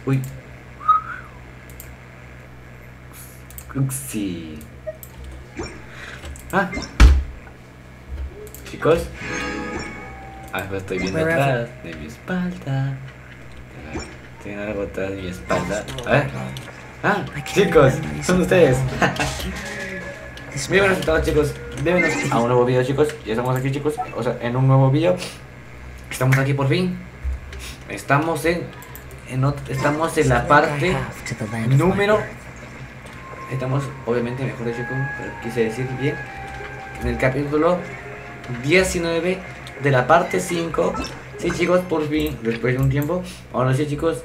Uy. Uxi. Ah. Chicos. Algo estoy viendo atrás de mi espalda. Tiene algo atrás de mi espalda. A ver. Ah, chicos, son ustedes. Muy buenas a todos, chicos. Bienvenidos a un nuevo video, chicos. Ya estamos aquí, chicos. O sea, en un nuevo video. Estamos aquí por fin. Estamos estamos en la parte número. Estamos, obviamente, mejor dicho, pero quise decir bien. En el capítulo 19 de la parte 5. Sí, chicos, por fin, después de un tiempo. Ahora sí, chicos.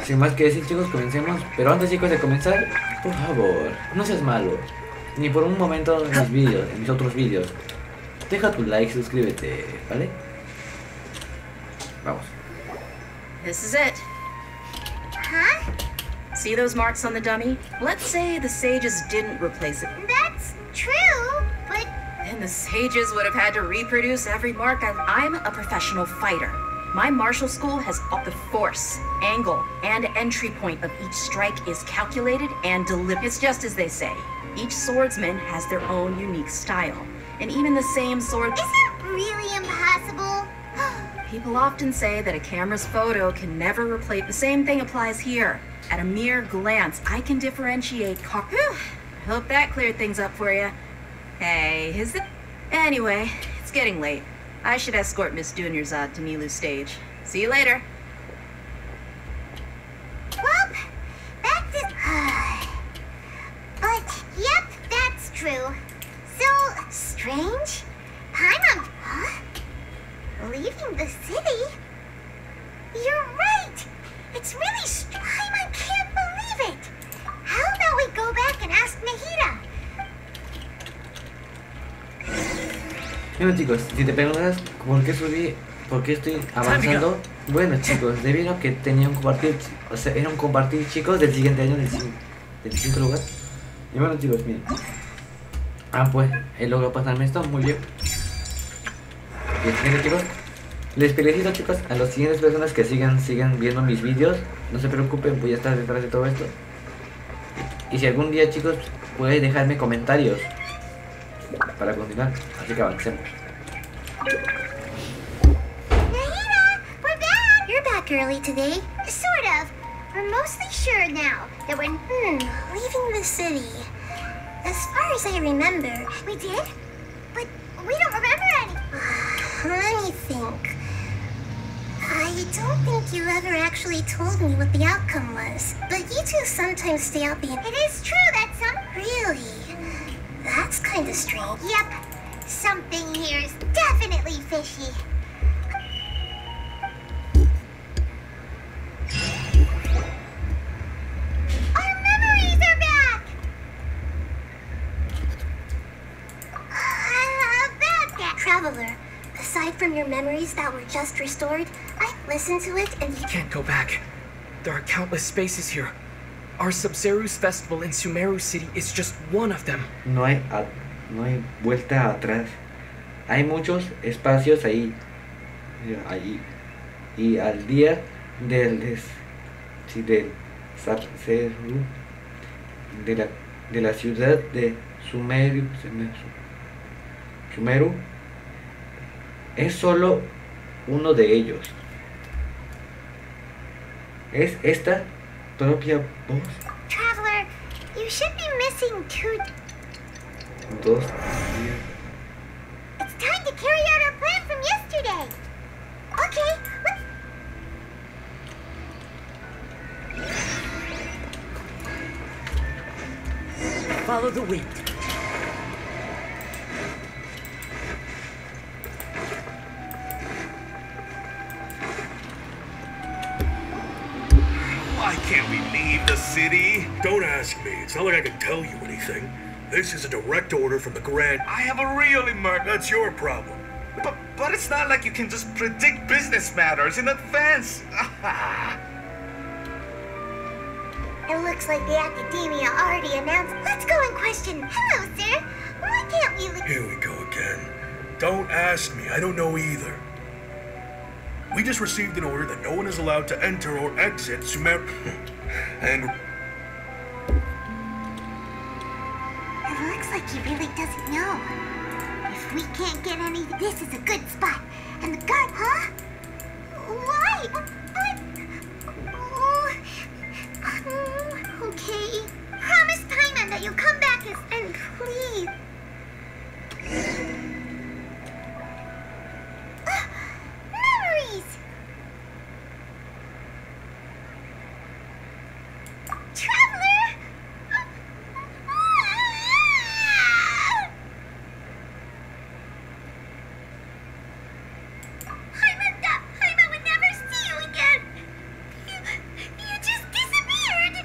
Sin más que decir, chicos, comencemos. Pero antes, chicos, de comenzar, por favor, no seas malo. Ni por un momento en mis vídeos, en mis otros vídeos. Deja tu like, suscríbete, ¿vale? Vamos. This is it. Huh? See those marks on the dummy? Let's say the sages didn't replace it. That's true, but... Then the sages would have had to reproduce every mark. I'm a professional fighter. My martial school has the force, angle, and entry point of each strike is calculated and delivered. It's just as they say. Each swordsman has their own unique style. And even the same sword... Is it really impossible? People often say that a camera's photo can never replace. The same thing applies here. At a mere glance, I can differentiate Whew. I hope that cleared things up for you. Hey, is it? Anyway, it's getting late. I should escort Miss Dunyarzad to Nilu's stage. See you later. Well, back to... But, yep, that's true. So, strange? Paimon... Huh? Leaving the city? You're right! It's really Paimon can't believe it! How about we go back and ask Nahida? Bueno, chicos, si te preguntas por qué estoy avanzando, bueno, chicos, debido a que tenía un compartir, o sea, era un compartir, chicos, del siguiente año, del quinto lugar. Y bueno, chicos, miren. Pues, he logrado pasarme esto, muy bien. Y el siguiente, chicos, les felicito, chicos, a las siguientes personas que sigan viendo mis vídeos. No se preocupen, voy a estar detrás de todo esto. Y si algún día, chicos, pueden dejarme comentarios para continuar, así que avancemos. Nahida, we're back! You're back early today. Sort of. We're mostly sure now that we're, leaving the city. As far as I remember... We did? But we don't remember any... Let me think. I don't think you ever actually told me what the outcome was. But you two sometimes stay out the... It is true that some... Really? That's kind of strange. Yep. Something here is definitely fishy. Our memories are back! About that. Traveler, aside from your memories that were just restored, I listened to it and you can't go back. There are countless spaces here. Our Sub-Zeru's festival in Sumeru City is just one of them. No hay vuelta atrás. Hay muchos espacios ahí. Y al día del Sub-Zeru, de la ciudad de Sumeru, es solo uno de ellos. Es esta propia voz. Traveler, you should be missing dos. It's time to carry out our plan from yesterday. Okay, let's... Follow the wind. Why can't we leave the city? Don't ask me. It's not like I can tell you anything. This is a direct order from the Grand... I have a real emergency. That's your problem. But it's not like you can just predict business matters in advance. It looks like the Academia already announced... Let's go and question... Hello, sir. Why can't we... Here we go again. Don't ask me. I don't know either. We just received an order that no one is allowed to enter or exit Sumer... and... It looks like he really doesn't know. If we can't get any, this is a good spot. And the guard, huh? Why? What? Okay. Promise Paimon that you'll come back and please. Memories! Traveler! Paimon would never see you again. You just disappeared.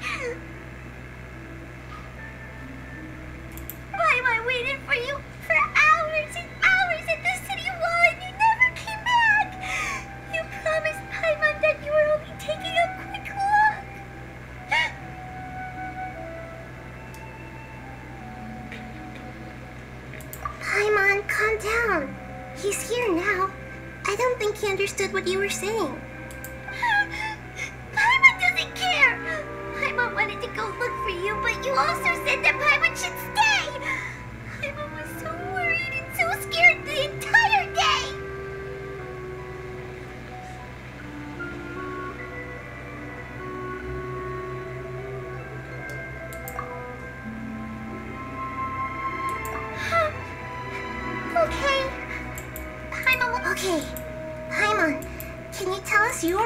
Paimon waited for you for hours and hours at the city wall and you never came back. You promised Paimon that you were only taking a quick look. Paimon, calm down. He's here now. I don't think he understood what you were saying. Paimon doesn't care. Paimon wanted to go look for you, but you also said that Paimon should stay. Paimon was so worried and so scared the entire day. Okay. Okay. Paimon, can you tell us your...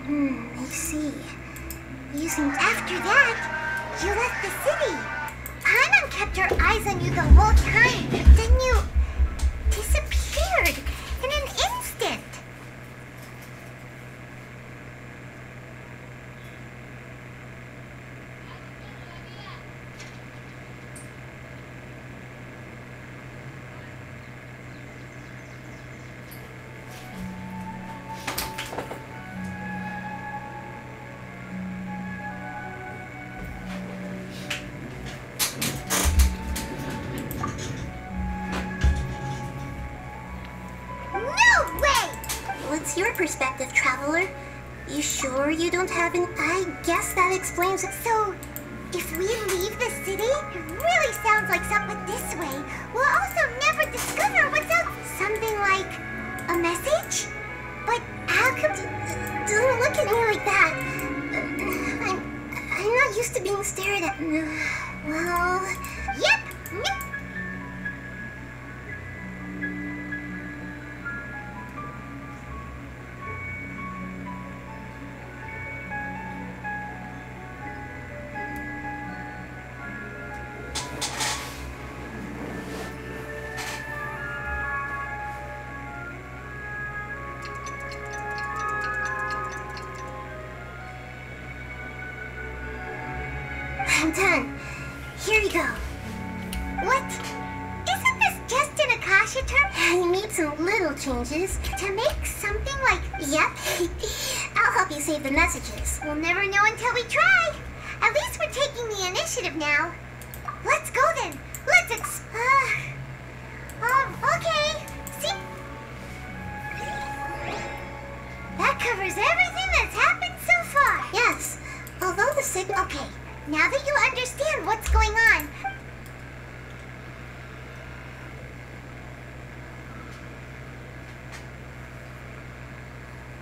I see. After that, you left the city. Paimon kept her eyes on you the whole time. Then you disappeared in an instant. What's your perspective, traveler? You sure you don't have an... I guess that explains it. So, if we leave the city, it really sounds like something this way. We'll also never discover what's out... Something like a message? But how come... Don't look at me like that. I'm not used to being stared at. Well... Yep. I'm done. Here you go. What? Isn't this just an Akasha term? I made some little changes to make something like... Yep. I'll help you save the messages. We'll never know until we try. At least we're taking the initiative now. Let's go then. Let's okay. See? That covers everything that's happened so far. Yes. Although the signal... Okay. Now that you understand what's going on...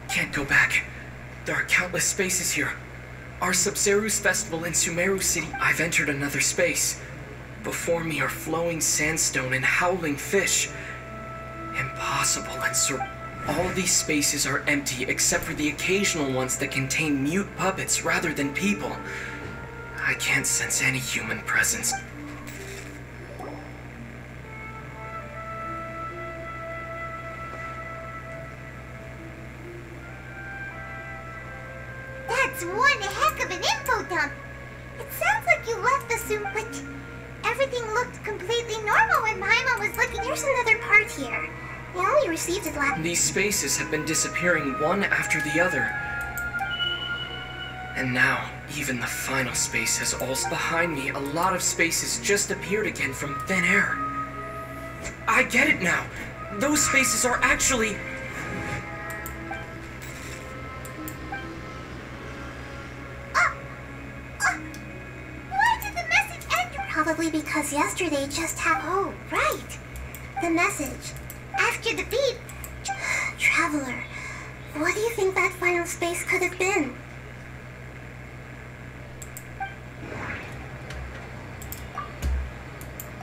Can't go back. There are countless spaces here. Our Sabzeruz festival in Sumeru City. I've entered another space. Before me are flowing sandstone and howling fish. Impossible and all these spaces are empty except for the occasional ones that contain mute puppets rather than people. I can't sense any human presence. That's one heck of an info dump. It sounds like you left the suit, but everything looked completely normal when Paimon was looking. There's another part here. We only received it last... These spaces have been disappearing one after the other. And now, even the final space has also... Behind me, a lot of spaces just appeared again from thin air. I get it now. those spaces are actually... Why did the message end? Probably because yesterday just happened. Oh, right. The message. After the beep. Traveler, what do you think that final space could have been?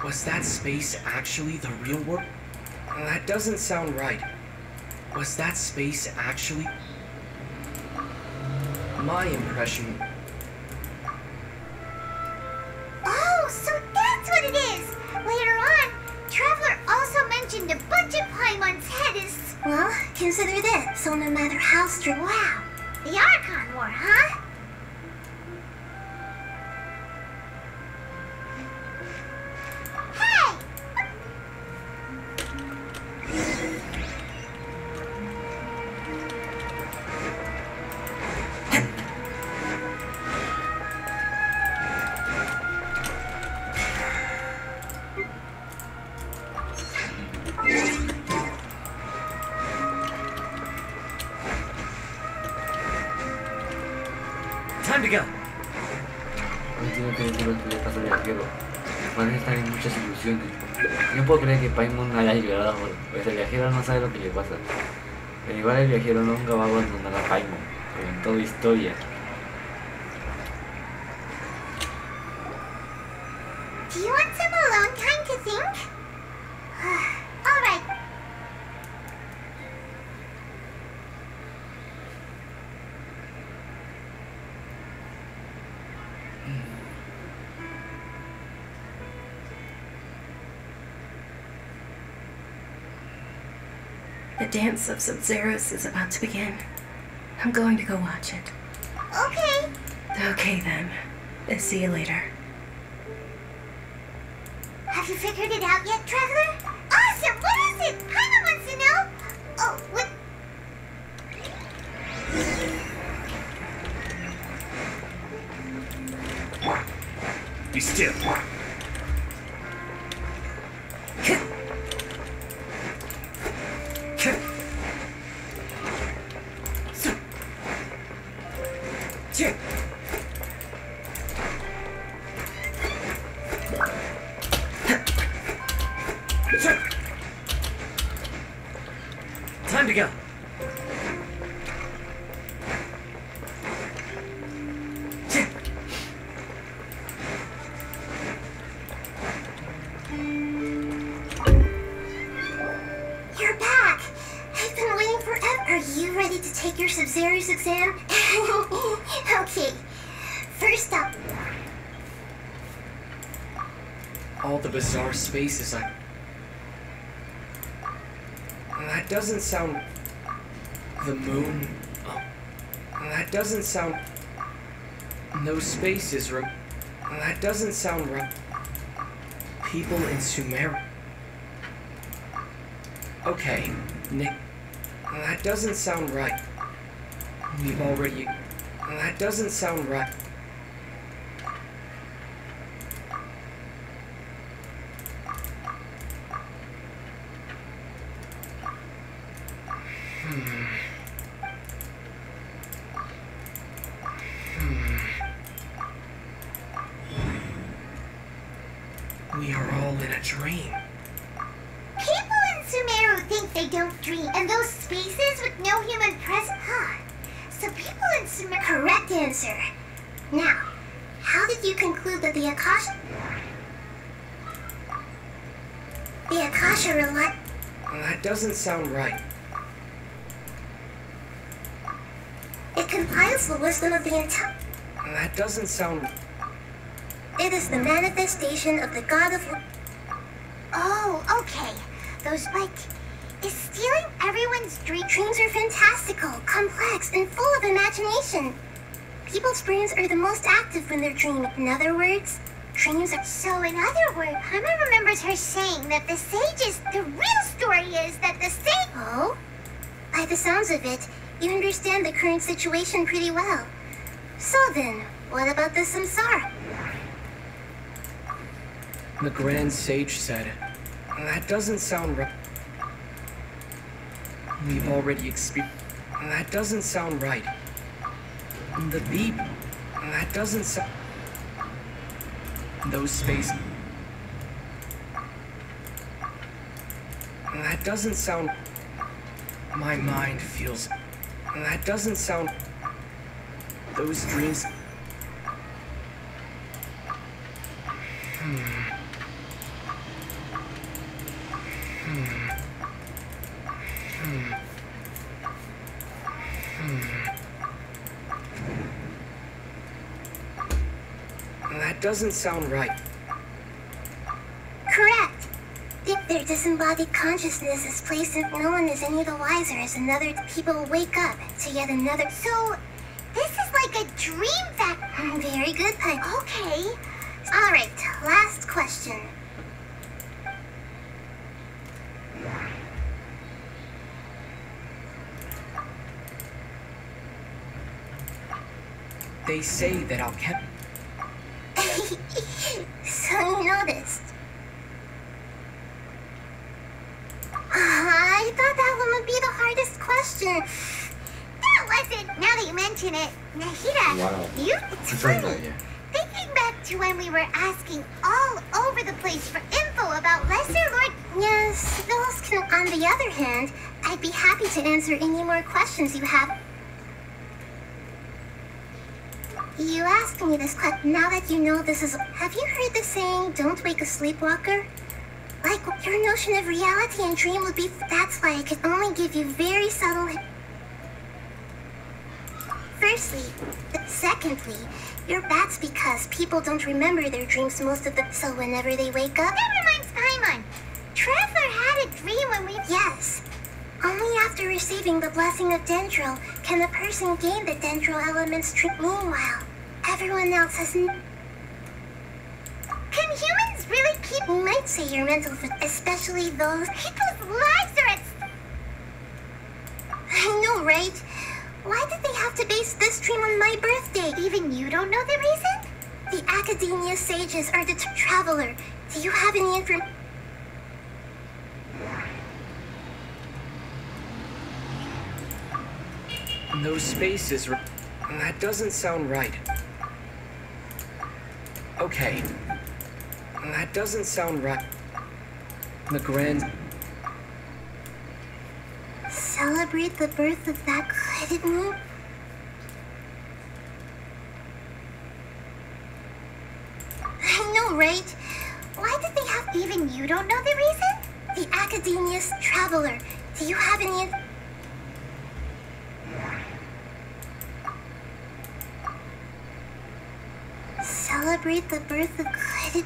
Was that space actually the real world? That doesn't sound right. Was that space actually... My impression... Oh, so that's what it is! Later on, Traveler also mentioned a bunch of Paimon's head is... Well, consider this, so no matter how strict... Wow, the Archon War, huh? Hey! Time to go! No entiendo qué es lo que le pasa al viajero. Parece estar en muchas ilusiones. No puedo creer que Paimon haya llorado, pues el viajero no sabe lo que le pasa. Pero igual el viajero nunca va a abandonar a Paimon, como en toda historia. Do you want some alone time to think? All right. The dance of Sub-Zeros is about to begin. I'm going to go watch it. Okay. Okay then. See you later. Have you figured it out yet, Traveler? Awesome! What is it? Paimon wants to know. Oh, what? Be still. Time to go! You're back! I've been waiting forever. Are you ready to take your Sub-Zero's exam? Okay. First up. All the bizarre spaces I... That doesn't sound... The moon... Oh. That doesn't sound... No spaces, That doesn't sound right. People in Sumer... Okay, Nick... That doesn't sound right. We've already... That doesn't sound right. We are all in a dream. People in Sumeru think they don't dream, and those spaces with no human presence. Huh. So people in Sumeru. Correct answer. Now, how did you conclude that the Akasha? The Akasha rely. That doesn't sound right. It compiles the wisdom of the entire. That doesn't sound... It is the manifestation of the god of... Oh, okay. Those, like... Is stealing everyone's dreams are fantastical, complex, and full of imagination. People's brains are the most active when they're dreaming. In other words, dreams are... So in other words, Paimon remembers her saying that the sages... The real story is that the sage... Oh? By the sounds of it, you understand the current situation pretty well. So then, what about the samsara? The Grand Sage said... That doesn't sound right. we've already experienced. That doesn't sound right. The beep. That doesn't sound. Those spaces. That doesn't sound. My mind feels. That doesn't sound. Those dreams. That doesn't sound right. Correct. If their disembodied consciousness is placed in, no one is any the wiser as another people wake up to yet another. So, this is like a dream that... Very good, Pipe. Okay. Alright, last question. They say that alchem. So you noticed. I thought that one would be the hardest question. That wasn't. Now that you mention it, Nahida, Wow. it's It's funny. like that, yeah. Thinking back to when we were asking all over the place for info about Lesser Lord. Yes, those can. On the other hand, I'd be happy to answer any more questions you have. You asked me this question. Now that you know this is... Have you heard the saying, don't wake a sleepwalker? Like, your notion of reality and dream would be... That's why I could only give you very subtle... Firstly. Secondly, you're bats because people don't remember their dreams most of the... So whenever they wake up... That reminds Paimon. Traveler had a dream when we... Yes. Only after receiving the blessing of Dendro can a person gain the Dendro element's dream. Meanwhile, everyone else has... Can humans really keep... You might say your mental... Especially those... People's lives are at... I know, right? Why did they have to base this dream on my birthday? Even you don't know the reason? The Academia sages are the traveler. Do you have any information? Those spaces. That doesn't sound right. Okay. That doesn't sound right. The grand. Celebrate the birth of that credit moon? I know, right? Why did they have... Even you don't know the reason? The Academia's traveler. Do you have any... Celebrate the birth of credit...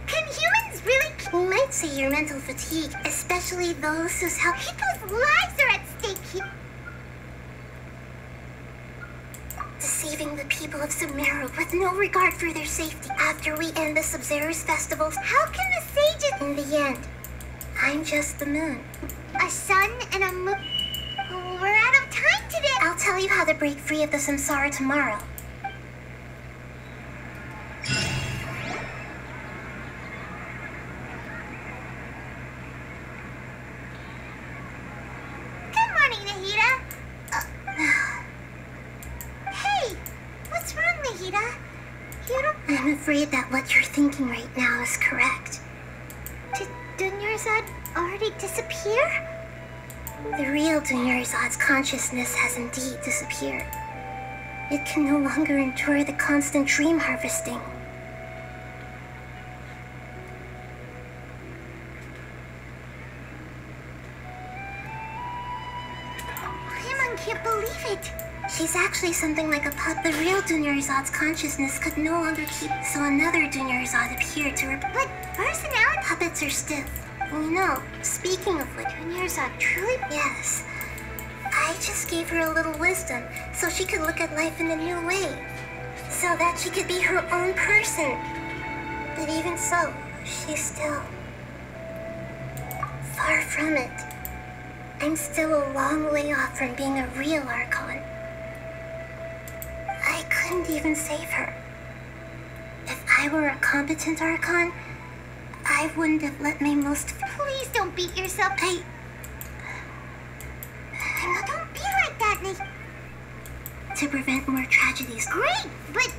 Can humans really... You might say your mental fatigue, especially those whose help... People's lives are at stake here. Deceiving the people of Sumeru with no regard for their safety after we end the Sub-Zero's festivals. How can the sages... In the end, I'm just the moon. A sun and a moon... We're out of time today. I'll tell you how to break free of the samsara tomorrow. Good morning, Nahida. Hey, what's wrong, Nahida? You don't... I'm afraid that what you're thinking right now is correct. Did Dunyarzad already disappear? The real Dunyarzad's consciousness has indeed disappeared. It can no longer endure the constant dream harvesting. Paimon can't believe it. She's actually something like a pup. The real Dunyarzad's consciousness could no longer keep, so another Dunyarzad appeared to her. But personality... Puppets are stiff. You know, speaking of which, Dunyarzad truly... Yes. I just gave her a little wisdom so she could look at life in a new way. So that she could be her own person. But even so, she's still... far from it. I'm still a long way off from being a real Archon. I couldn't even save her. If I were a competent Archon, I wouldn't have let my most... Please don't beat yourself. Emma, don't be like that, to prevent more tragedies. Great, but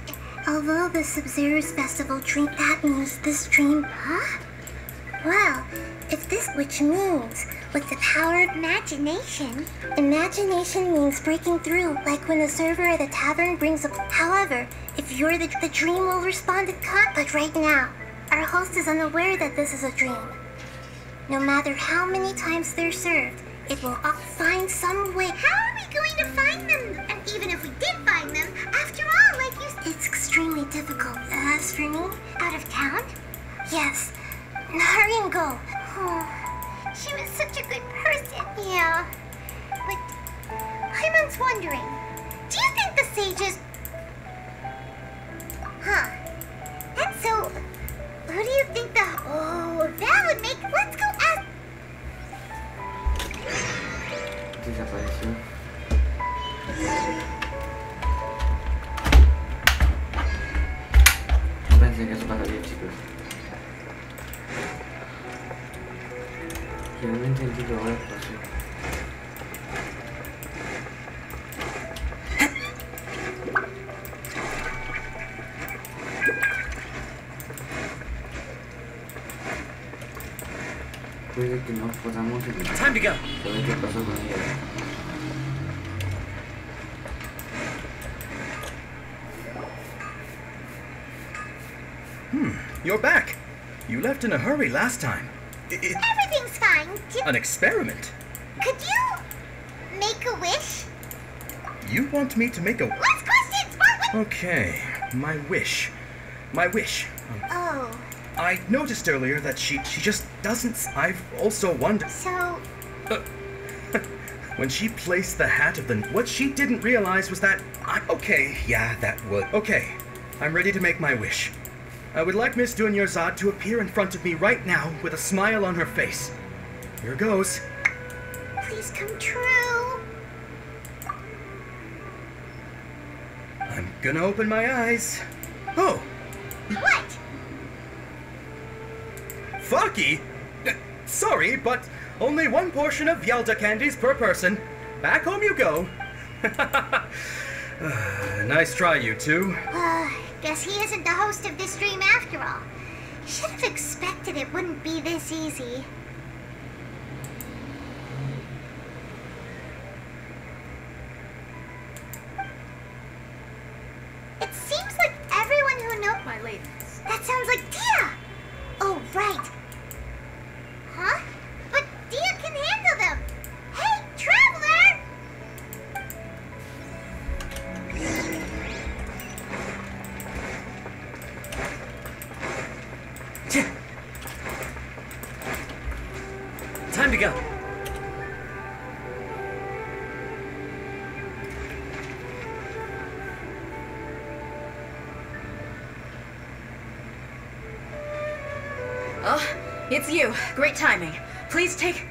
although the Sub-Zero's festival dream, that means this dream, huh? Well, if this, which means, with the power of imagination. Imagination means breaking through, like when the server at the tavern brings up. However, if you're the dream will respond to but right now, our host is unaware that this is a dream. No matter how many times they're served, it will find some way. How are we going to find them? And even if we did find them, after all, like you said, it's extremely difficult. As for me, out of town? Yes. Hurry and go. She was such a good person. Yeah. But Paimon's wondering, do you think the sages... Huh. And so, who do you think the... Oh, that would make... Let's go ask... Desapareció. No pensé que eso pasaría, chicos. Realmente entiendo ahora qué pasó. Puede que no podamos saber qué pasó con ella. You're back. You left in a hurry last time. Everything's fine. An experiment? Could you make a wish? You want me to make a... Last question! Smart one! Okay, my wish. Oh. I noticed earlier that she just doesn't... I've also wondered... So... when she placed the hat of the... What she didn't realize was that... Okay, yeah, that would... Okay, I'm ready to make my wish. I would like Miss Dunyarzad to appear in front of me right now with a smile on her face. Here goes. Please come true. I'm gonna open my eyes. Oh! What? Fucky? Sorry, but only one portion of Yalda candies per person. Back home you go. Nice try, you two. Guess he isn't the host of this dream after all. Should have expected it wouldn't be this easy. It seems like everyone who knows... My ladies. That sounds like Dia! Oh, right. Huh? But Dia can handle them! Hey, Traveler! Time to go. Oh, it's you. Great timing. Please take...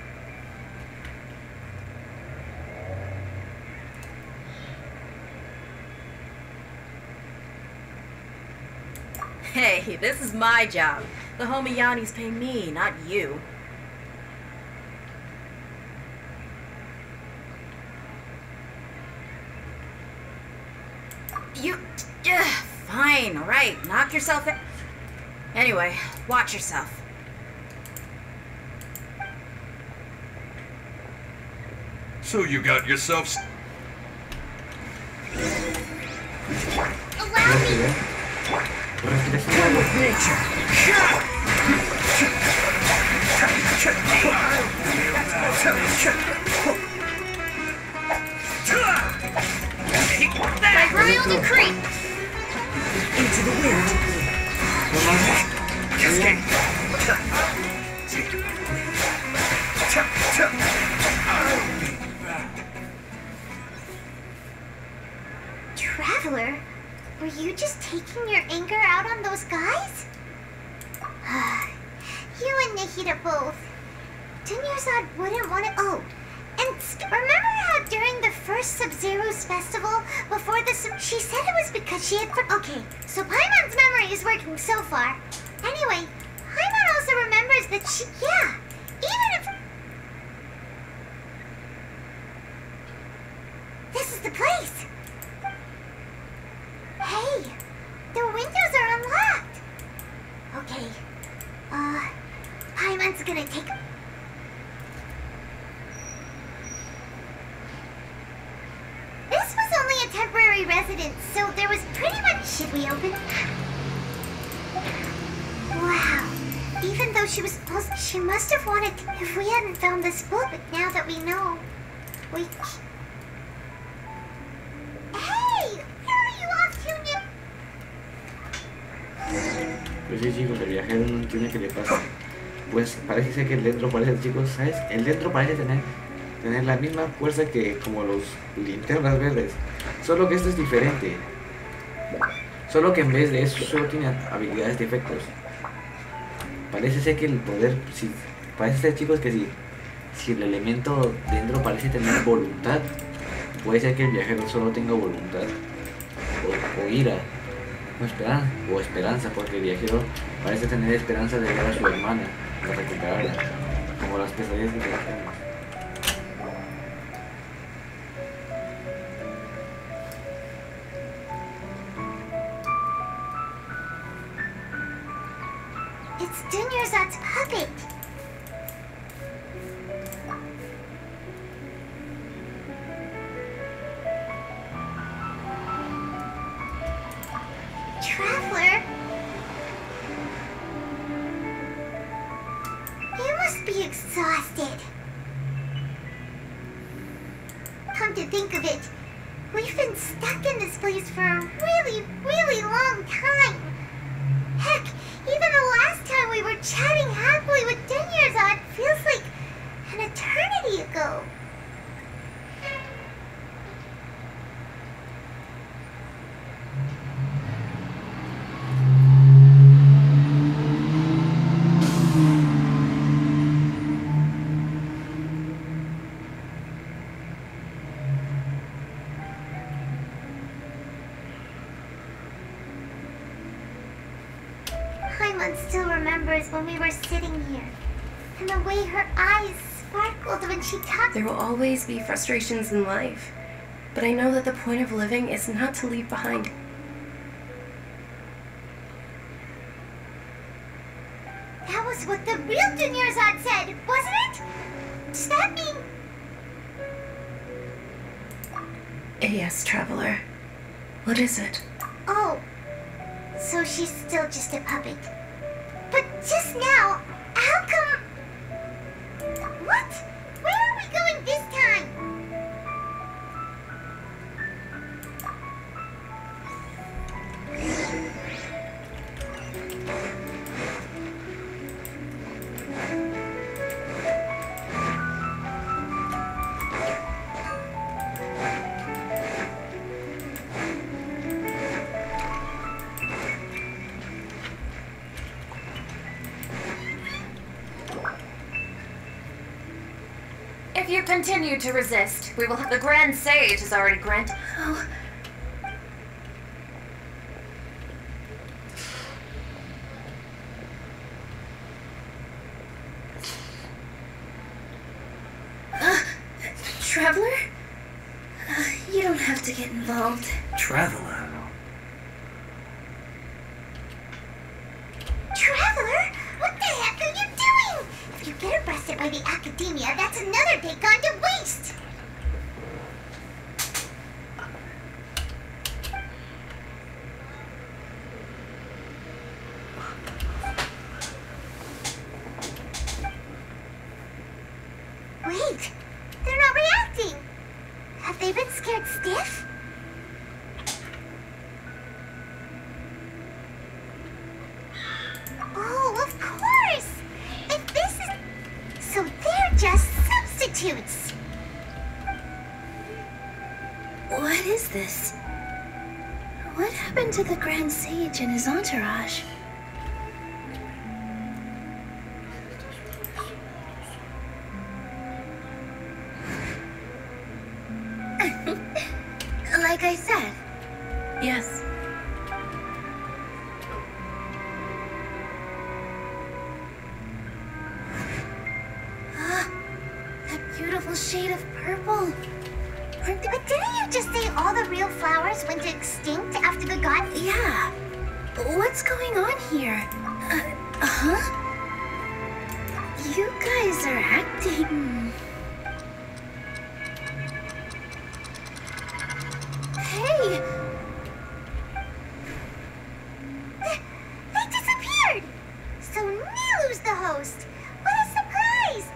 Hey, this is my job. The homie Yanni's pay me, not you. Fine, alright. Knock yourself in. Anyway, watch yourself. So you got yourself... Allow me! Come with nature. By royal decree! Into the wind. Cascade. Traveler, were you just taking your anger out on those guys? You and Nikita both. Dunyarzad wouldn't want to... Oh, and remember how during the first Sub-Zero's festival, before the... She said it was because she had... Okay, so Paimon's memory is working so far. Anyway, Paimon also remembers that she... Yeah, Even if... This is the place! Hey! The windows are unlocked! Okay. Paimon's gonna take... This was only a temporary residence, so there was pretty much... Should we open? Wow. Even though she was supposed... She must have wanted... If we hadn't found this book, but now that we know... We... Hey! Where are you off to, Nip? Pues sí, chicos, el viajero no entiende qué le pasa. Pues parece ser que el dentro parece, chicos, ¿sabes? El dentro parece tener la misma fuerza que como los linternas verdes. Solo que esto es diferente. Solo que en vez de eso solo tiene habilidades de efectos. Parece ser que el poder... parece ser, chicos, que si el elemento dentro parece tener voluntad, puede ser que el viajero solo tenga voluntad. O ira. O esperanza, porque el viajero parece tener esperanza de ver a su hermana, de recuperarla, como las pesadillas que tenemos. It's Dunyarzad's puppet! Traveler? You must be exhausted. Come to think of it, we've been stuck in this place for a really, really long time. Heck, even the last time we were chatting happily with Dunyarzad feels like an eternity ago. Paimon still remembers when we were sitting here, and the way her eyes sparkled when she talked. There will always be frustrations in life, but I know that the point of living is not to leave behind. That was what the real Dunyarzad said, wasn't it? Does that mean... Yes, Traveler. What is it? Oh, so she's still just a puppet. But just now, how come... What? Where are we going this time? If you continue to resist, we will have the Grand Sage has already granted. Oh. Traveler? You don't have to get involved. Traveler? Traveler? What the heck are you doing? If you get arrested by the Academia, that's another day gone to waste! Wait, they're not reacting! Have they been scared stiff? Oh, of course! If this is... So they're just substitutes! What is this? What happened to the Grand Sage and his entourage? Like I said. Yes. shade of purple. Aren't they? But didn't you just say all the real flowers went extinct after the god? Yeah. What's going on here? Huh? You guys are acting... Hey! They disappeared! So Nilu's the host. What a surprise!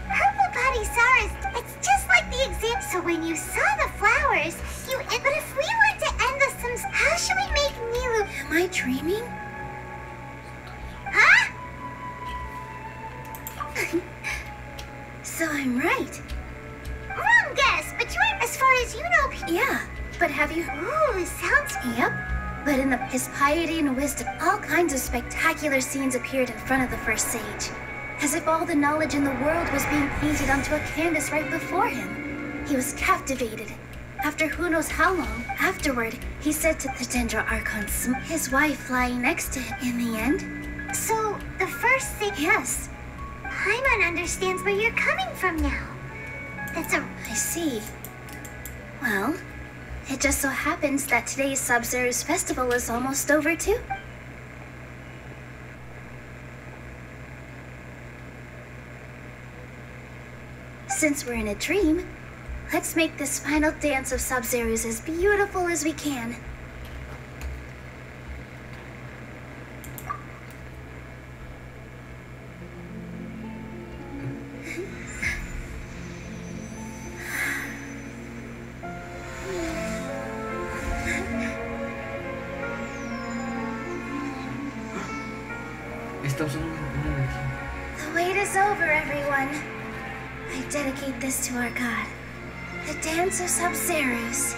Purple Body Saurus, it's just like the exam. So when you saw the flowers, you... But if we were to end the Sims, how should we make Nilu... Am I dreaming? Huh? So I'm right. Wrong guess, but you are, as far as you know... Yeah, but have you... Ooh, sounds... Yep. But in his piety and wisdom, all kinds of spectacular scenes appeared in front of the first sage. As if all the knowledge in the world was being painted onto a canvas right before him. He was captivated. After who knows how long, afterward, he said to the Dendro Archon, his wife lying next to him, in the end. So, the first thing... Yes. Paimon understands where you're coming from now. That's a... I see. Well, it just so happens that today's Sub-Zero's festival is almost over, too. Since we're in a dream, let's make this final dance of Sub-Zero's as beautiful as we can. The wait is over, everyone. I dedicate this to our god, the dance of Sub-Zero's.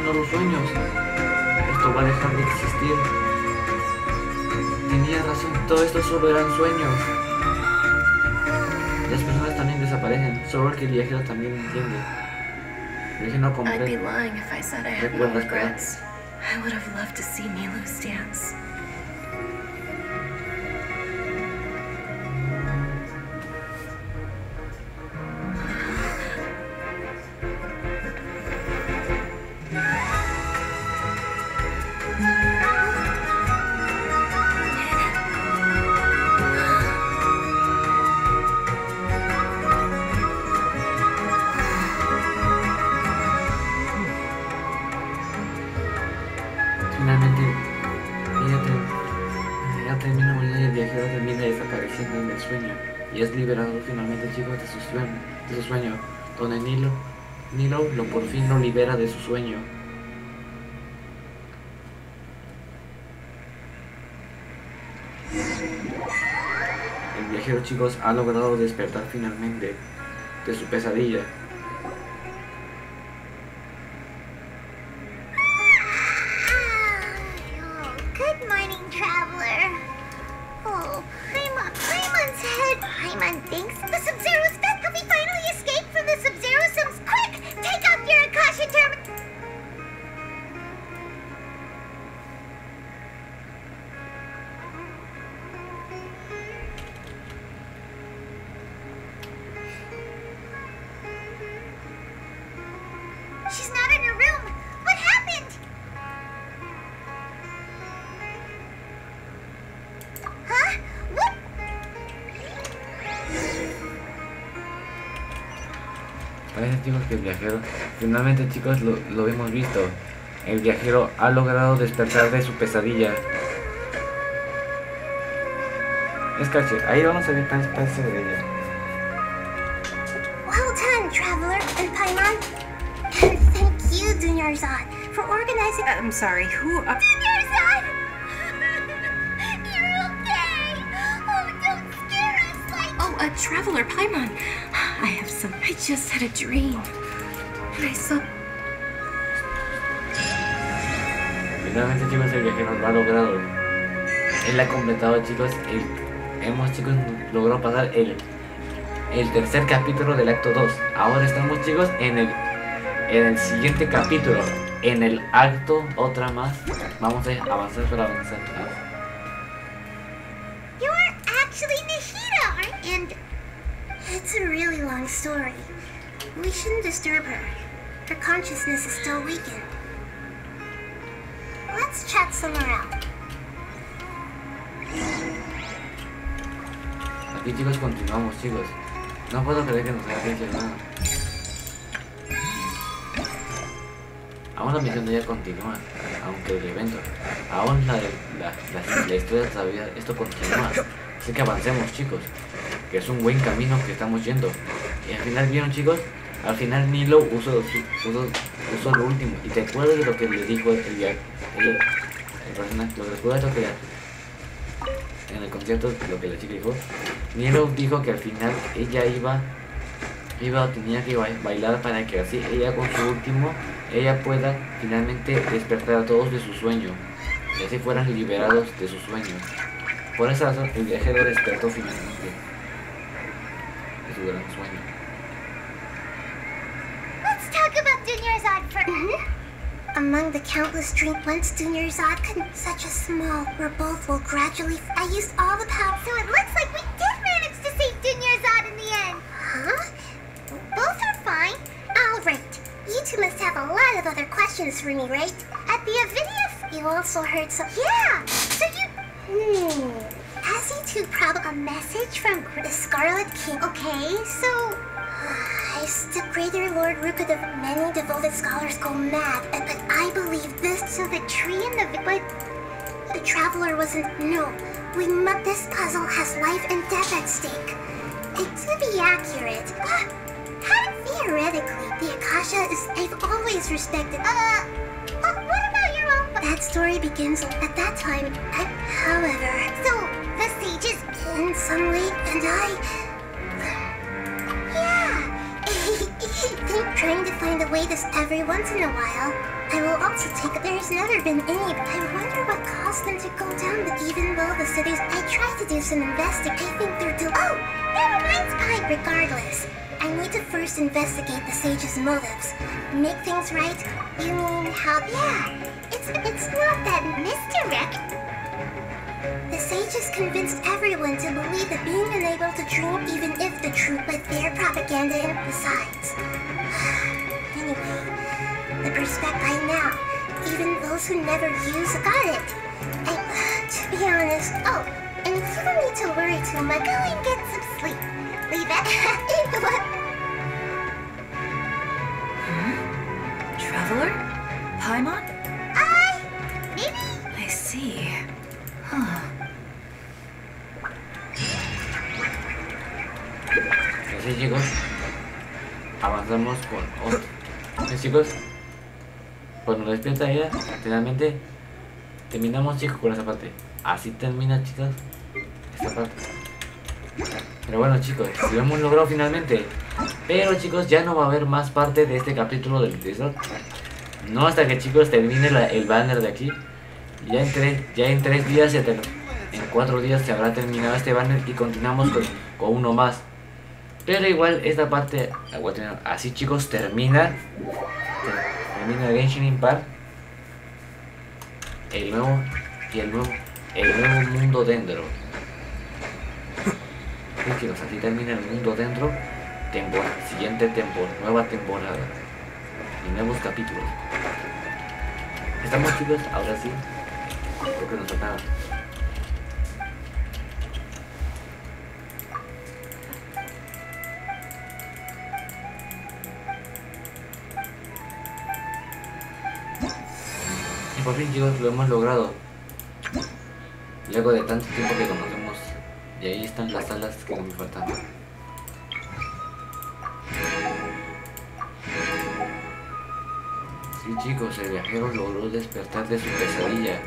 Los sueños. Esto va a dejar de existir. Tenía razón, todo esto solo eran sueños. Las personas también desaparecen, solo el que viajero también entiende. El viajero no comprende. I'd be lying if I said I had no regrets. I would have loved to see Nilu's dance. Finalmente, ella termina muriendo y el viajero termina desapareciendo en el sueño. Y es liberado finalmente, chicos, de su sueño. Donde Nilo por fin lo libera de su sueño. El viajero, chicos, ha logrado despertar finalmente de su pesadilla. Good morning, traveler. Oh, Paimon's head. Paimon thinks the Sub-Zero's death. Have we finally escaped from the Sub-Zero Sims? Quick, take off your Akasha term. She's not in her room. What happened? Huh? What? Parece, chicos, que el viajero... Finalmente, chicos, lo hemos visto. El viajero ha logrado despertar de su pesadilla. Escache, ahí vamos a ver más de ella. Well done, traveler and Paimon. And thank you, Dunyarzad, for organizing... I'm sorry, who are... Dunyarzad! You're okay! Oh, don't scare us like... Oh, a traveler, Paimon. I just had a dream. Finalmente, chicos, el viajero lo ha logrado. Él ha completado, chicos, chicos, logrado pasar el tercer capítulo del acto 2. Ahora estamos, chicos, en el siguiente capítulo. En el acto, otra más. Vamos a avanzar para avanzar. You're actually Nishida, and it's a really long story. We shouldn't disturb her. Her consciousness is still weakened. Let's chat somewhere else. Aquí, chicos, continuamos, chicos. No puedo creer que nos haya dicho nada. Aún la misión ya continúa, aunque el evento, aún la historia todavía, esto continúa. Así que avancemos, chicos, que es un buen camino que estamos yendo. Y al final, ¿vieron, chicos? Al final Milo usó lo último. Y te acuerdas de lo que le dijo el personaje, lo recuerdas lo que en el concierto, lo que la chica dijo. Milo dijo que al final ella tenía que bailar para que así ella con su último, ella pueda finalmente despertar a todos de su sueño. Y así fueran liberados de su sueño. Por esa razón el viajero despertó finalmente de su gran sueño. Let's talk about Dunyarzad first. Among the countless dreams, once Dunyarzad could such a small, where both will gradually. I used all the power, so it looks like we did manage to save Dunyarzad in the end. Huh? Both are fine. All right. You two must have a lot of other questions for me, right? At the Avidius, you also heard some. Yeah. So you. As you two probably a message from the Scarlet King. Okay, so. The greater Lord Rukid of many devoted scholars go mad, but I believe this. So the tree and but the traveler wasn't. No, this puzzle has life and death at stake. To be accurate, theoretically, the Akasha is. I've always respected. What about your own? That story begins at that time. However, so the sages in some way, and trying to find a way this every once in a while. I will also take. There's never been any. I wonder what caused them to go down. But even though the cities, I tried to do some investigating. I think they're doing. Oh, never mind. Regardless, I need to first investigate the sage's motives. Make things right. You mean how? Yeah, it's not that misdirect. The sages convinced everyone to believe that being unable to dream, even if the truth, but their propaganda and besides. Anyway, the perspective by now, even those who never use got it. To be honest, and you don't need to worry too much. Go and get some sleep. Leave it. Traveler? Paimon? Maybe? I see. Huh. Así, chicos, avanzamos con otro. Chicos, cuando despierta ella, finalmente terminamos, chicos, con esa parte. Así termina, chicos, esta parte. Pero bueno, chicos, lo hemos logrado finalmente. Pero, chicos, ya no va a haber más parte de este capítulo del tesoro. No hasta que, chicos, termine el banner de aquí. Ya en 3 días, en 4 días se habrá terminado este banner y continuamos con uno más. Pero igual esta parte, así, chicos, termina Genshin Impact, el nuevo mundo dentro. Sí, chicos, así termina el mundo dentro, nueva temporada y nuevos capítulos. Estamos, chicos, ahora sí, creo que nos faltaba. Y por fin, chicos, lo hemos logrado. Luego de tanto tiempo que conocemos. Y ahí están las salas que me faltan. Sí, chicos, el viajero logró despertar de su pesadilla.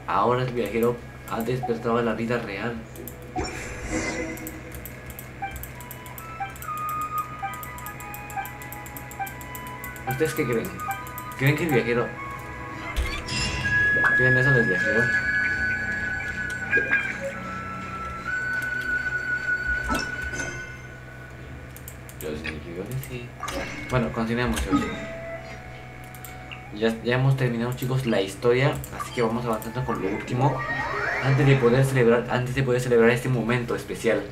Ahora el viajero ha despertado a la vida real. ¿Ustedes qué creen? ¿Creen que el viajero... ¿Creen eso del viajero? Yo digo que sí. Bueno, continuemos, chicos. Ya hemos terminado, chicos, la historia, así que vamos avanzando con lo último antes de poder celebrar este momento especial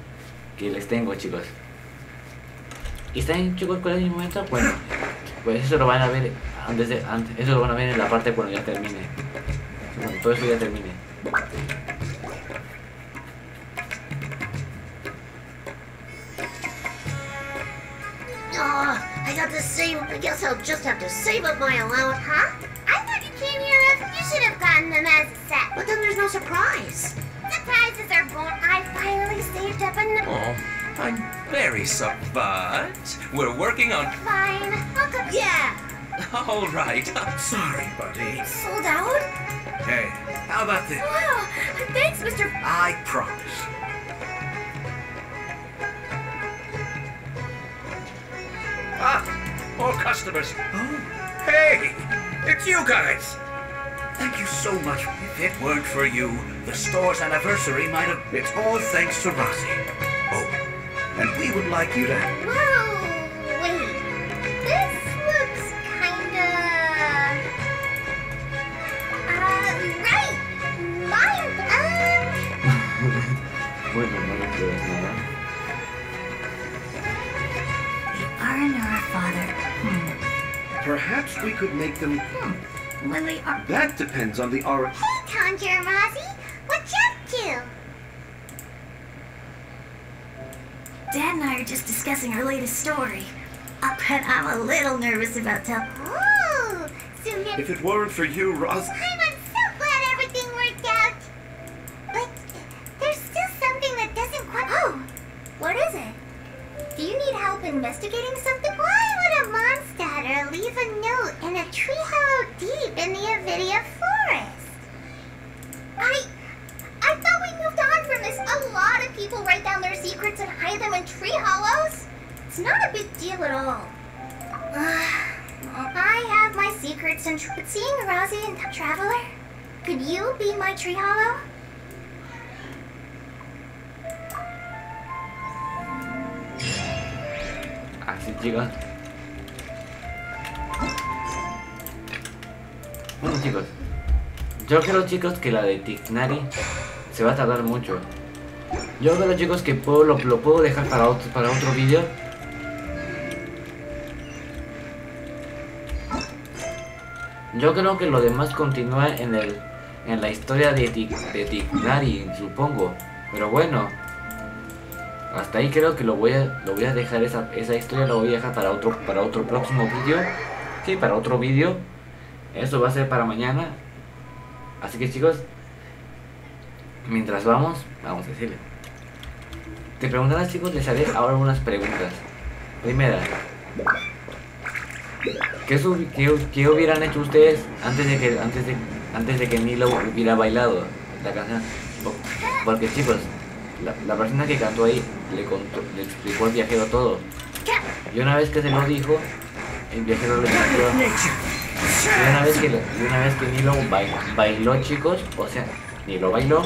que les tengo, chicos. ¿Y saben, chicos, cuál es mi momento? Bueno, pues eso lo van a ver eso lo van a ver en la parte cuando ya termine. Cuando todo eso ya termine. Oh, I got to save. I guess I'll just have to save up my allowance. Huh? I thought you came here if you should have gotten them as a set. But then there's no surprise. Surprises are born. I finally saved up enough. Oh, I'm very sorry, but we're working on... Fine. I'll come. Yeah. All right. Sorry, buddy. Sold out? Hey, how about this? Wow. Thanks, Mr. I promise. Ah, more customers. Oh, hey, it's you guys. Thank you so much. If it weren't for you, the store's anniversary might have... It's all thanks to Rosie. Oh, and we would like you to... Whoa, wait. This looks kinda... right. Mine, Bueno, no le creas nada. aren't our father. Perhaps we could make them... When we are... That depends on the aura... Hey, Conjure Rosie. What you up to? Dad and I are just discussing our latest story. But I'm a little nervous about telling... Ooh, soon... If it weren't for you, Rosie... I'm so glad everything worked out. But there's still something that doesn't quite... Oh, what is it? Do you need help investigating something? Why would a monster leave a note in a tree hollow deep in the Avidia forest? I thought we moved on from this. A lot of people write down their secrets and hide them in tree hollows. It's not a big deal at all. I have my secrets and seeing Rosie and Traveler. Could you be my tree hollow? Así, chicos. Bueno, chicos, yo creo, chicos, que la de Tignari se va a tardar mucho. Yo creo, chicos, que lo puedo dejar para otro vídeo. Yo creo que lo demás continúa en la historia de Tignari, supongo. Pero bueno, hasta ahí creo que lo voy a dejar, esa historia la voy a dejar para otro próximo vídeo. Sí, para otro vídeo. Eso va a ser para mañana. Así que, chicos, mientras vamos a decirle. Te preguntarás, chicos, les haré ahora unas preguntas. Primera, ¿qué hubieran hecho ustedes antes de que Nilo hubiera bailado la canción? Porque, chicos, la persona que cantó ahí le explicó al viajero todo. Y una vez que se lo dijo, el viajero le explicó. Y una vez que Nilo bailó, chicos, o sea, Nilo bailó,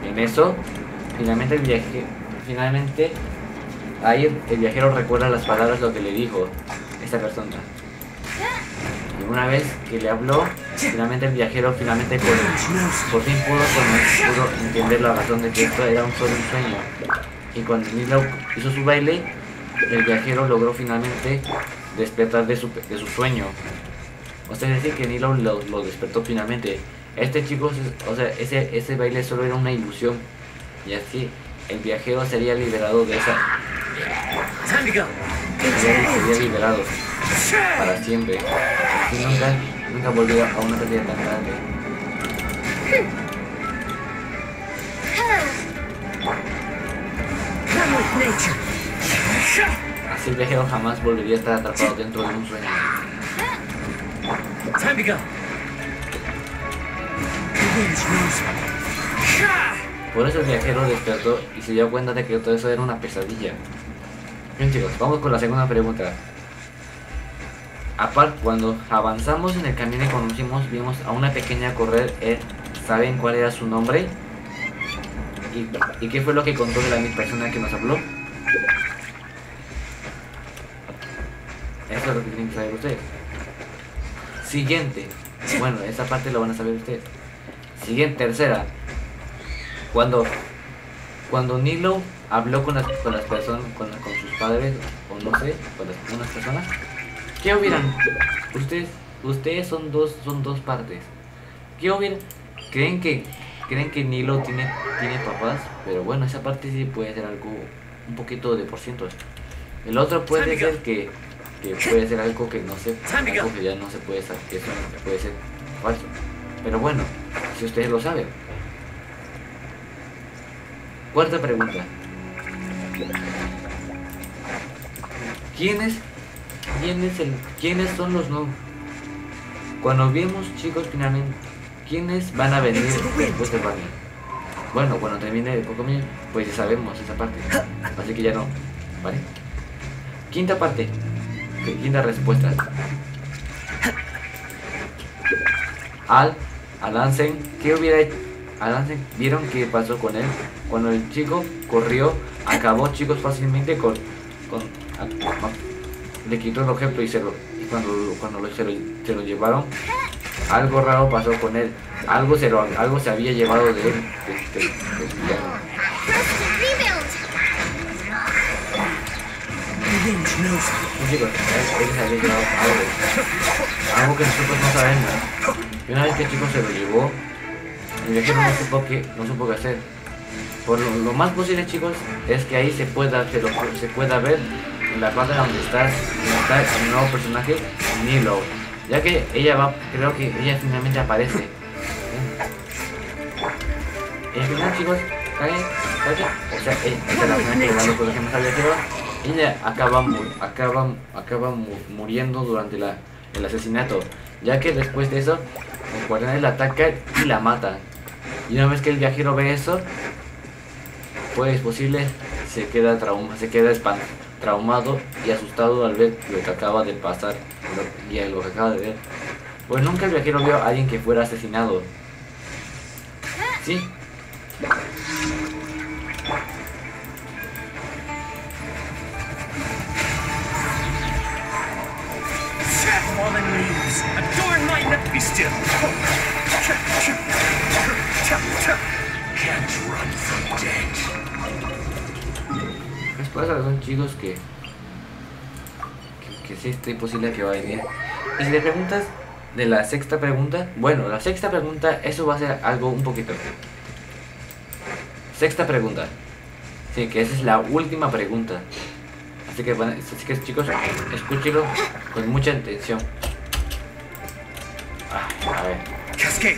en eso, finalmente ahí el viajero recuerda las palabras, lo que le dijo esa persona. Y una vez que le habló, finalmente el viajero por fin pudo entender la razón de que esto era solo un sueño. Y cuando Nilo hizo su baile, el viajero logró finalmente despertar de su sueño. O sea, es decir, que Nilo lo despertó finalmente. Chicos, o sea, ese baile solo era una ilusión. Y así el viajero sería liberado de esa... Sería liberado para siempre. Y nunca volvió a una pérdida tan grande. Así el viajero jamás volvería a estar atrapado dentro de un sueño. Por eso el viajero despertó y se dio cuenta de que todo eso era una pesadilla. Bien, chicos, vamos con la segunda pregunta. aparte, cuando avanzamos en el camino y conocimos, vimos a una pequeña correr. ¿Saben cuál era su nombre? ¿Y qué fue lo que contó de la misma persona que nos habló? Eso es lo que tienen que saber ustedes. Siguiente. Bueno, esa parte lo van a saber ustedes. Siguiente, tercera. Cuando Nilo habló con las personas, con sus padres, o no sé, con unas personas, ¿qué hubieran? Ustedes son dos partes. ¿Qué hubieran? ¿Creen que Nilo tiene papás? Pero bueno, esa parte sí puede ser algo, un poquito de por ciento. El otro puede ser que puede ser algo que no sé, algo que ya no se puede saber, que eso puede ser falso. Pero bueno, si ustedes lo saben. Cuarta pregunta. ¿Quiénes son los no? Cuando vimos, chicos, finalmente, ¿quiénes van a venir después del baño? Bueno, cuando termine el Pokémon, pues ya sabemos esa parte. Así que ya no, ¿vale? Quinta parte. Quinta respuesta. Alansen, ¿qué hubiera hecho? Alansen, ¿vieron qué pasó con él? Cuando el chico corrió, acabó, chicos, fácilmente le quitó el objeto y cuando se lo llevaron, algo raro pasó con él. Algo se había llevado de él. Chicos, él se había llevado algo que nosotros no sabemos. Y una vez que el chico se lo llevó, el viajero no supo qué hacer. Por lo más posible, chicos, es que ahí se pueda ver en la parte donde está el nuevo personaje, Nilo. Ya que creo que ella finalmente aparece. El final, chicos, calla. O sea, ella la primera que va a los personajes al viajero. Ella acaba muriendo durante el asesinato, ya que después de eso los guardianes la atacan y la matan. Y una vez que el viajero ve eso, pues es posible se queda traumado y asustado al ver lo que acaba de pasar y lo que acaba de ver. Pues nunca el viajero vio a alguien que fuera asesinado. ¿Sí? Fallen leaves, adorn my neck. Be still. Can't run from dead. Después son chicos que sí es posible que va a venir. Y si le preguntas de la sexta pregunta, bueno, la sexta pregunta, eso va a ser algo un poquito. Sexta pregunta. Sí, que esa es la última pregunta. Así que chicos, escúchenlo con mucha atención. A ver. Cascade.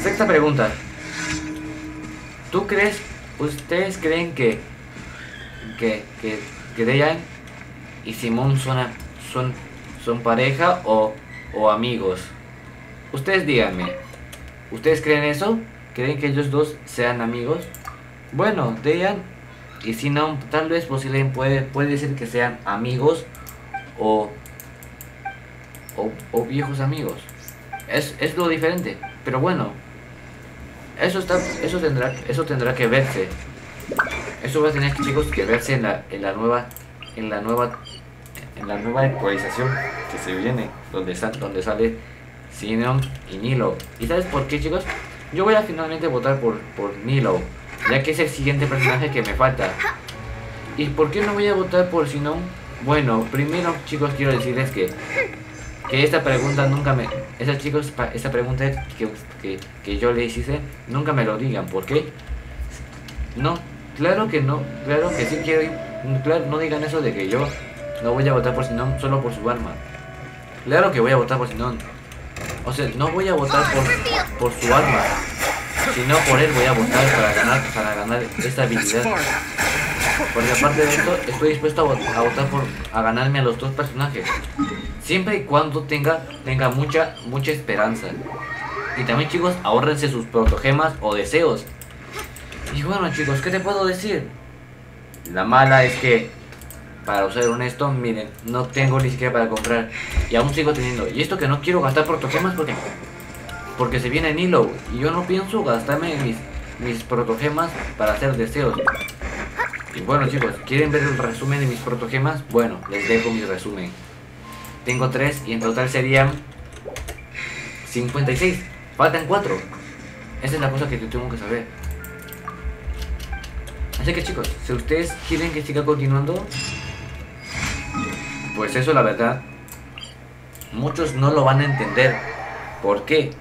Sexta pregunta. ¿Ustedes creen que Dejan y Simón son pareja o amigos? Ustedes díganme. ¿Ustedes creen eso? ¿Creen que ellos dos sean amigos? Bueno, Dejan y Simón tal vez puede ser que sean amigos o viejos amigos. Es lo diferente, pero bueno, eso tendrá que verse. Eso va a tener, chicos, que verse en la nueva actualización que se viene, donde sale Simón y Nilo. ¿Y sabes por qué, chicos? Yo voy a finalmente votar por Nilo, ya que es el siguiente personaje que me falta. ¿Y por qué no voy a votar por Simón? Bueno, primero, chicos, quiero decirles que esta pregunta esta pregunta que yo les hice, nunca me lo digan. ¿Por qué? No, claro que no, claro que sí quiero ir. Claro, no digan eso de que yo no voy a votar por Simón solo por su arma. Claro que voy a votar por Simón. O sea, no voy a votar por su arma, sino por él voy a votar para ganar esta habilidad. Porque aparte de esto, estoy dispuesto a votar a ganarme a los dos personajes, siempre y cuando tenga mucha esperanza. Y también, chicos, ahórrense sus protogemas o deseos. Y bueno, chicos, ¿qué te puedo decir? La mala es que, para ser honesto, miren, no tengo ni siquiera para comprar. Y aún sigo teniendo. Y esto que no quiero gastar protogemas porque se viene Nilo. Y yo no pienso gastarme mis protogemas para hacer deseos. Y bueno, chicos, ¿quieren ver el resumen de mis protogemas? Bueno, les dejo mi resumen. Tengo 3 y en total serían 56. Faltan 4. Esa es la cosa que yo tengo que saber. Así que, chicos, si ustedes quieren que siga continuando, pues eso, la verdad, muchos no lo van a entender. ¿Por qué?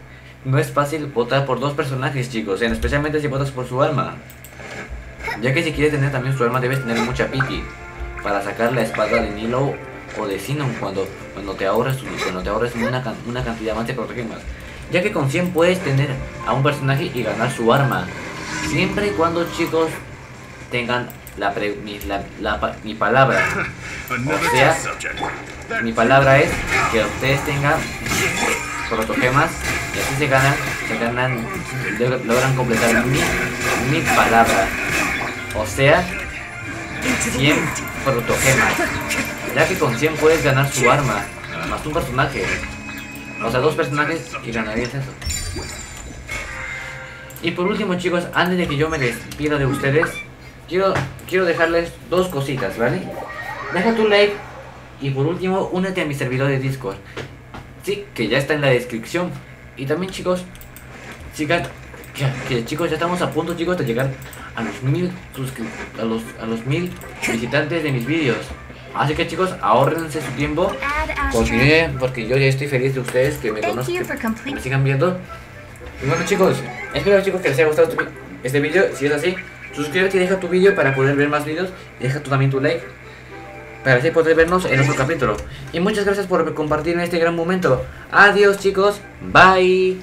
No es fácil votar por 2 personajes, chicos, especialmente si votas por su alma. Ya que si quieres tener también su alma, debes tener mucha piti para sacar la espada de Nilo o de Sinon cuando te ahorres una cantidad más de protogemas. Ya que con 100 puedes tener a un personaje y ganar su arma. Siempre y cuando, chicos, tengan mi palabra. O sea, mi palabra es que ustedes tengan protogemas y así logran completar mi palabra. O sea, 100 protogemas. Ya que con 100 puedes ganar su arma más un personaje. O sea, 2 personajes y ganarías eso. Y por último, chicos, antes de que yo me despida de ustedes, quiero dejarles 2 cositas, ¿vale? Deja tu like y por último, únete a mi servidor de Discord. Sí, que ya está en la descripción. Y también, chicos, chicos, ya estamos a punto, chicos, de llegar a los 1000 a los 1000 visitantes de mis vídeos. Así que, chicos, ahórrense su tiempo. Porque yo ya estoy feliz de ustedes que me conozcan, que me sigan viendo. Y bueno, chicos, espero, chicos, que les haya gustado este vídeo. Si es así, suscríbete y deja tu vídeo para poder ver más vídeos. Y deja tú también tu like para así poder vernos en otro capítulo. Y muchas gracias por compartir en este gran momento. Adiós, chicos. Bye.